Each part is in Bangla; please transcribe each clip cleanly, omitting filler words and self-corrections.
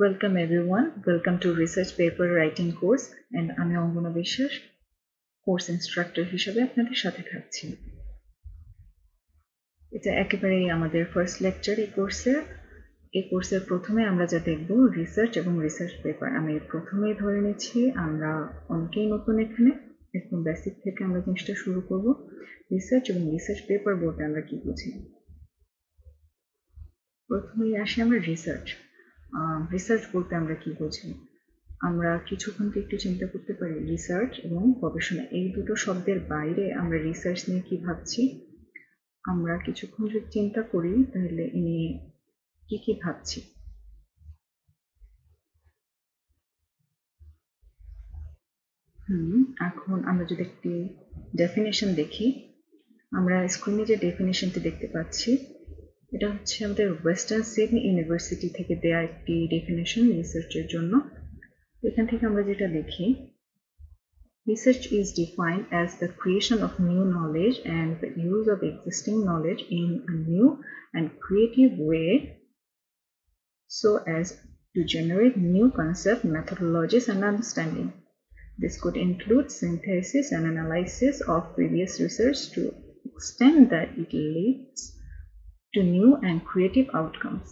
Welcome everyone. Welcome to Research Paper Writing course and আমি অঙ্গনা বিশ্বাস কোর্স ইনস্ট্রাক্টর হিসেবে আপনাদের সাথে থাকছি। এটা একেবারেই আমাদের ফার্স্ট লেকচার এই কোর্সের প্রথমে আমরা যা দেখব রিসার্চ এবং রিসার্চ পেপার। আমি প্রথমেই ধরে নিচ্ছি আমরা অনেকেই নতুন এখানে, একদম বেসিক থেকে আমরা জিনিসটা শুরু করব। রিসার্চ এবং রিসার্চ পেপার বলতে আমরা কি বুঝি? প্রথমেই আসি আমরা রিসার্চ বলতে আমরা কি বুঝি? আমরা কিছুক্ষণকে একটু চিন্তা করতে পারি রিসার্চ এবং গবেষণা এই দুটো শব্দের বাইরে আমরা রিসার্চ নিয়ে কি ভাবছি। আমরা কিছুক্ষণ যদি চিন্তা করি তাহলে এ নিয়ে কি ভাবছি। এখন আমরা যদি একটি ডেফিনেশন দেখি, আমরা স্ক্রিনে যে ডেফিনেশনটি দেখতে পাচ্ছি এটা হচ্ছে আমাদের ওয়েস্টার্ন সিডনি ইউনিভার্সিটি থেকে দেয়া একটি ডেফিনেশন রিসার্চের জন্য। এখান থেকে আমরা যেটা দেখি, research is defined as the creation of new knowledge and the use of existing knowledge in a new and creative way so as to generate new concepts, methodologies, and understanding. This could include synthesis and analysis of previous research to extend that it leads to new and creative outcomes.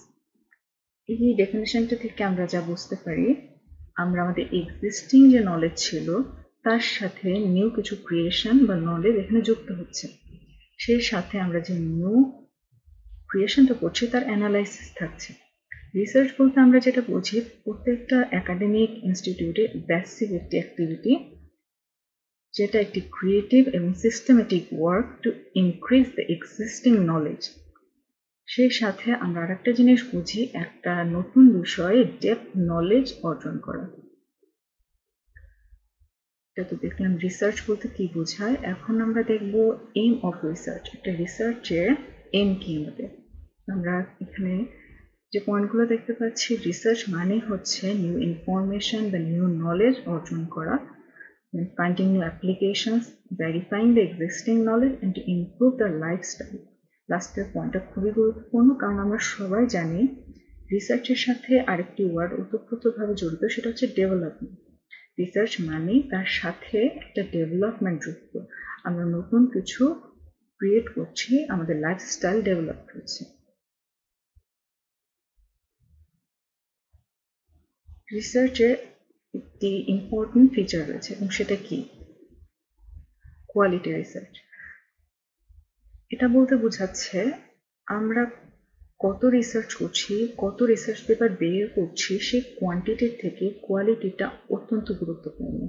এই ডেফিনেশনটা থেকে আমরা যা বুঝতে পারি, আমরা আমাদের এক্সিস্টিং যে নলেজ ছিল তার সাথে নিউ কিছু ক্রিয়েশন বা নলেজ এখানে যুক্ত হচ্ছে। সেই সাথে আমরা যে নিউ ক্রিয়েশনটা করছি তার অ্যানালাইসিস থাকছে। রিসার্চ বলতে আমরা যেটা বুঝি, প্রত্যেকটা একাডেমিক ইনস্টিটিউটে বেসিক একটি অ্যাক্টিভিটি যেটা একটি ক্রিয়েটিভ এবং systematic work to increase the existing knowledge. সেই সাথে আমরা আরেকটা জিনিস বুঝি, একটা নতুন বিষয়ে ডেপথ নলেজ অর্জন করা। এটা তো দেখলাম রিসার্চ বলতে কি বোঝায়। এখন আমরা দেখব এইম অফ রিসার্চ। একটা রিসার্চের এম কি আমাদের। আমরা এখানে যে পয়েন্টগুলো দেখতে পাচ্ছি, রিসার্চ মানে হচ্ছে নিউ ইনফরমেশন বা নিউ নলেজ অর্জন করা, finding new applications, verifying the existing knowledge and to improve the lifestyle. লাস্টের পয়েন্টটা খুবই গুরুত্বপূর্ণ, কারণ আমরা সবাই জানি রিসার্চের সাথে আরেকটি ওয়ার্ড ওতপ্রোতভাবে জড়িত, সেটা হচ্ছে ডেভেলপমেন্ট। রিসার্চ মানে তার সাথে একটা ডেভেলপমেন্ট যুক্ত। আমরা নতুন কিছু ক্রিয়েট করছি, আমাদের লাইফস্টাইল ডেভেলপ করছি। রিসার্চের একটি ইম্পর্টেন্ট ফিচার রয়েছে এবং সেটা কি? Quality research. এটা বলতে বোঝাচ্ছে আমরা কত রিসার্চ করছি, কত রিসার্চ পেপার বের করছি, সেই কোয়ান্টিটির থেকে কোয়ালিটিটা অত্যন্ত গুরুত্বপূর্ণ।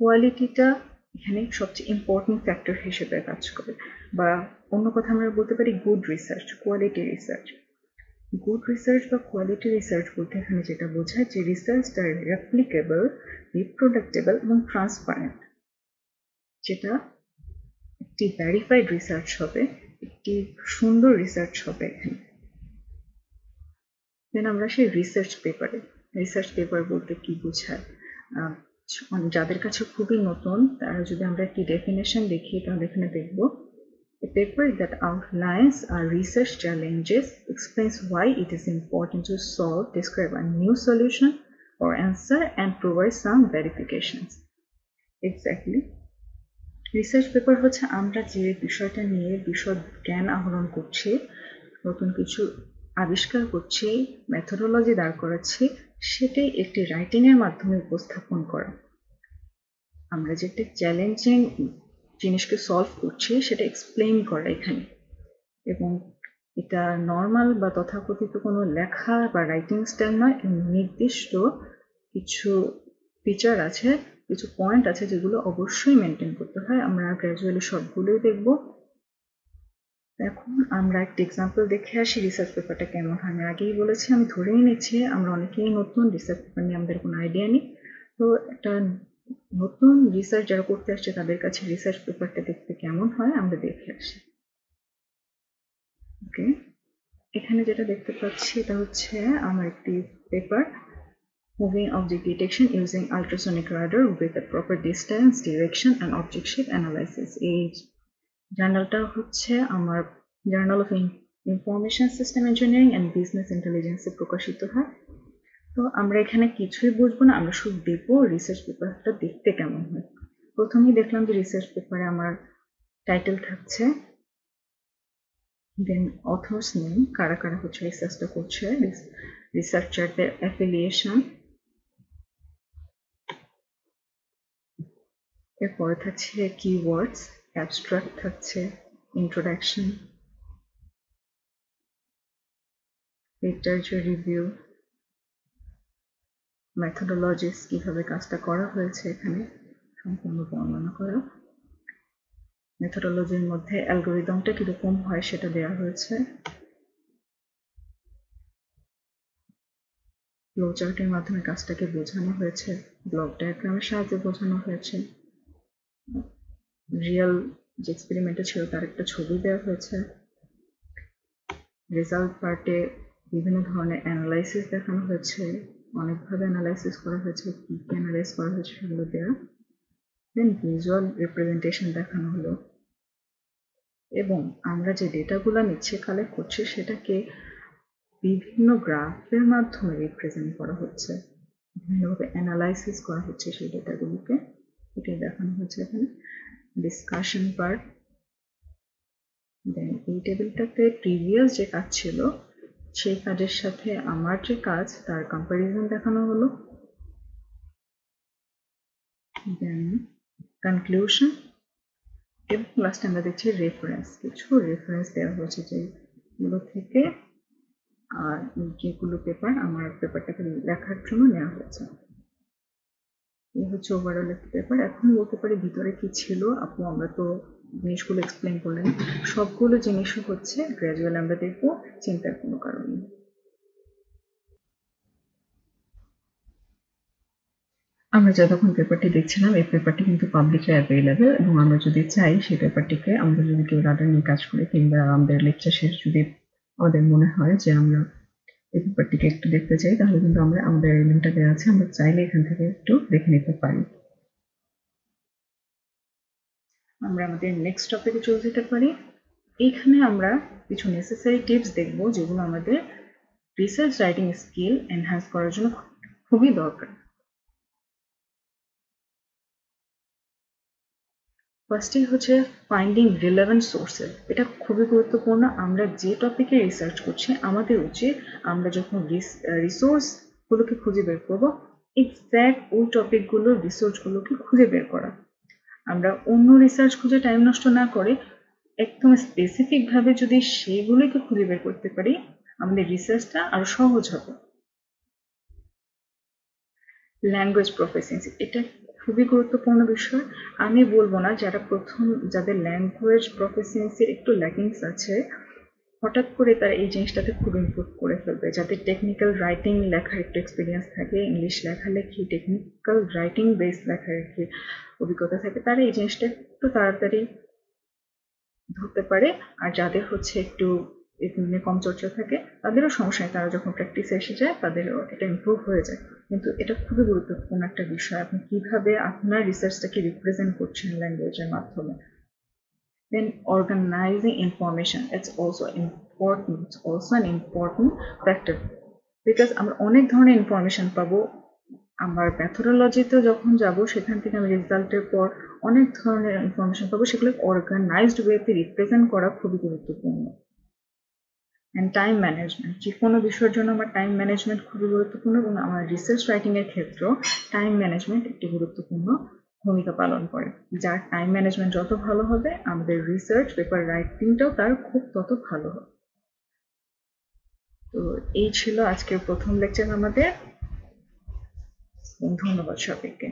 কোয়ালিটিটা এখানে সবচেয়ে ইম্পর্টেন্ট ফ্যাক্টর হিসেবে কাজ করে, বা অন্য কথা আমরা বলতে পারি good research, quality research. Good research বা কোয়ালিটি রিসার্চ বলতে এখানে যেটা বোঝায় যে রিসার্চটা রেপ্লিকেবল, রিপ্রোডাক্টেবল এবং ট্রান্সপারেন্ট, যেটা একটি ভেরিফাইড রিসার্চ হবে, একটি সুন্দর রিসার্চ হবে এখানে। দেন আমরা সেই রিসার্চ পেপার বলতে কি বোঝায়, যাদের কাছে খুবই নতুন তারা যদি আমরা একটি ডেফিনেশন দেখি তাহলে এখানে দেখব, a paper that outlines our research challenges, explains why it is important to solve, describe a new solution or answer, and provide some verifications. Exactly. Research paper হচ্ছে আমরা যে বিষয়টা নিয়ে বিশদ জ্ঞান আহরণ করছি, নতুন কিছু আবিষ্কার করছি, মেথোডোলজি দাঁড় করাচ্ছি, সেটাই একটি রাইটিংয়ের মাধ্যমে উপস্থাপন করা। আমরা যে একটা চ্যালেঞ্জিং জিনিসকে সলভ করছি সেটা এক্সপ্লেইন করা এখানে। এবং এটা নর্মাল বা তথাকথিত কোনো লেখা বা রাইটিং স্টাইল নয়, নির্দিষ্ট কিছু ফিচার আছে, কিছু পয়েন্ট আছে যেগুলো অবশ্যই মেনটেন করতে হয়। আমরা গ্র্যাজুয়ালি সবগুলোই দেখব। এখন আমরা একটা এক্সাম্পল দেখে আসি রিসার্চ পেপারটা কেমন হয়। আমি আগেই বলেছি, আমি ধরেই নিচ্ছি আমরা অনেকেই নতুন, রিসার্চ পেপার নিয়ে আমাদের কোনো আইডিয়া নেই। তো একটা নতুন রিসার্চ যারা করতে আসছে তাদের কাছে রিসার্চ পেপারটা দেখতে কেমন হয় আমরা দেখে আসি। ওকে, এখানে যেটা দেখতে পাচ্ছি এটা হচ্ছে আমার একটি paper, Moving Object Detection Using Ultrasonic Radar with a Proper Distance, Direction and Object Shape Analysis। এই জার্নালটা হচ্ছে আমার journal of information system engineering and business ইন্টেলিজেন্সে প্রকাশিত হয়। তো আমরা এখানে কিছুই বুঝবো না, আমরা শুধু দেখবো রিসার্চ পেপারটা দেখতে কেমন হয়। প্রথমেই দেখলাম যে রিসার্চ পেপারে আমার টাইটেল থাকছে, দেন অথর্স নেম, কারা কারা হচ্ছে রিসার্চটা করছে, রিসার্চারদের অ্যাফিলিয়েশন, এরপরে থাকছে কিওয়ার্ডস, অ্যাবস্ট্রাক্ট থাকছে, ইন্ট্রোডাকশন, লিটারেচার রিভিউ, মেথোডোলজিস, কিভাবে কাজটা করা হয়েছে এখানে সম্পূর্ণ বর্ণনা করা, মেথোডোলজির মধ্যে অ্যালগোরিদমটা কিরকম হয় সেটা দেওয়া হয়েছে, ফ্লোচার্টের মাধ্যমে কাজটাকে বোঝানো হয়েছে, ব্লক ডায়াগ্রামের সাহায্যে বোঝানো হয়েছে, রিয়েল যে এক্সপেরিমেন্টে ছিল তার একটা ছবি দেওয়া হয়েছে, রেজাল্ট পার্টে বিভিন্ন ধরনের অ্যানালাইসিস দেখানো হয়েছে, অনেকভাবে অ্যানালাইসিস করা হয়েছে, কি কি অ্যানালাইজ করা হয়েছে সেগুলো দেওয়া, দেন ভিজুয়াল রিপ্রেজেন্টেশন দেখানো হলো, এবং আমরা যে ডেটাগুলো নিচ্ছে কালেক্ট করছি সেটাকে বিভিন্ন গ্রাফের মাধ্যমে রিপ্রেজেন্ট করা হচ্ছে, বিভিন্নভাবে অ্যানালাইসিস করা হচ্ছে সেই ডেটাগুলোকে, এটাই দেখানো হচ্ছে এখানে। ডিসকাশন পার্ট, দেন এই টেবিলটাতে প্রিভিয়াস যে কাজ ছিল সেই কাজের সাথে আমার যে কাজ তার কম্পারিজন দেখানো হলো, দেন কনক্লুশন, এবং লাস্টে আমরা দেখছি রেফারেন্স, কিছু রেফারেন্স দেওয়া হয়েছে যেগুলো থেকে আর যেগুলো পেপার আমার পেপারটাকে লেখার জন্য নেওয়া হয়েছে। এই হচ্ছে ওভারঅল একটা পেপার। এখন বলতে পারি ভিতরে কি ছিল, আপু আমরা তো জিনিসগুলো এক্সপ্লেন করলেন, সবগুলো জিনিসও হচ্ছে গ্র্যাজুয়াল আমরা দেখবো, চিন্তার কোনো কারণ নেই। আমরা যতক্ষণ পেপারটি দেখছিলাম এই পেপারটি কিন্তু পাবলিকলি অ্যাভেলেবেল, এবং আমরা যদি চাই সেই পেপারটিকে আমরা যদি কেউ রাডার নিয়ে কাজ করি কিংবা আমাদের লেকচার শেষ যদি আমাদের মনে হয় যে আমরা এই পেপারটিকে একটু দেখতে চাই, তাহলে কিন্তু আমরা আমাদের লিঙ্কটা দেওয়া আছে, আমরা চাইলে এখান থেকে একটু দেখে নিতে পারি। আমরা আমাদের নেক্সট টপিকে চলে যেতে পারি। এইখানে আমরা কিছু নেসেসারি টিপস দেখব যেগুলো আমাদের রিসার্চ রাইটিং স্কিল এনহ্যান্স করার জন্য খুবই দরকার। ফার্স্টেই হচ্ছে ফাইন্ডিং রিলেভেন্ট সোর্সেস, এটা খুবই গুরুত্বপূর্ণ। আমরা যে টপিকে রিসার্চ করছি আমাদের উচিত আমরা যখন রিসোর্সগুলোকে খুঁজে বের করবো এক্স্যাক্ট ওই টপিকগুলোর রিসোর্সগুলোকে খুঁজে বের করা। আমরা অন্য রিসার্চ খুঁজে টাইম নষ্ট না করে একদম স্পেসিফিকভাবে যদি সেগুলোকে খুঁজে বের করতে পারি আমাদের রিসার্চটা আরো সহজ হবে। ল্যাঙ্গুয়েজ প্রফিসিয়েন্সি, এটা খুবই গুরুত্বপূর্ণ বিষয়। আমি বলবো না যাদের ল্যাঙ্গুয়েজ প্রফিসিয়েন্সির একটু ল্যাকিংস আছে হঠাৎ করে তারা এই জিনিসটাতে খুব ইমপ্রুভ করে ফেলবে, যাদের টেকনিক্যাল রাইটিং লেখার একটু এক্সপিরিয়েন্স থাকে, ইংলিশ লেখালেখি টেকনিক্যাল রাইটিং বেস লেখালেখি অভিজ্ঞতা থাকে, তারা এই জিনিসটা একটু তাড়াতাড়ি ধরতে পারে। আর যাদের হচ্ছে একটু কম চর্চা থাকে তাদেরও সমস্যা নেই, তারা যখন প্র্যাকটিসে এসে যায় তাদেরও এটা ইমপ্রুভ হয়ে যায়। কিন্তু এটা খুবই গুরুত্বপূর্ণ একটা বিষয়, আপনি কিভাবে আপনার রিসার্চটাকে রিপ্রেজেন্ট করছেন ল্যাঙ্গুয়েজের মাধ্যমে। Then organizing information, it's also an important factor, because আমরা অনেক ধরনের ইনফরমেশন পাবো। আমার মেথোডোলজিতে যখন যাব সেখান থেকে আমি রেজাল্টের পর অনেক ধরনের ইনফরমেশন পাবো, সেগুলো অর্গানাইজড ওয়েতে রিপ্রেজেন্ট করা খুবই গুরুত্বপূর্ণ। অ্যান্ড টাইম ম্যানেজমেন্ট, যে কোনো বিষয়ের জন্য আমার টাইম ম্যানেজমেন্ট খুবই গুরুত্বপূর্ণ, এবং আমার রিসার্চ রাইটিং এর ক্ষেত্রেও টাইম ম্যানেজমেন্ট একটি গুরুত্বপূর্ণ ভূমিকা পালন করে। যার টাইম ম্যানেজমেন্ট যত ভালো হবে আমাদের রিসার্চ পেপার রাইটিংটাও তার খুব তত ভালো হবে। তো এই ছিল আজকের প্রথম লেকচার আমাদের। ধন্যবাদ সবাইকে।